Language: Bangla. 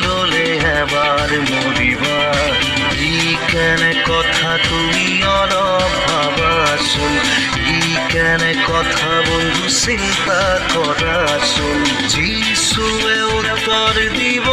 দোলে এবার মরিবার। ই কেন কথা তুমি অলপ ভাবাচোন, ই কেন কথা বন্ধু চিন্তা কৰাচোন। যিশুৱে উত্তৰ দিব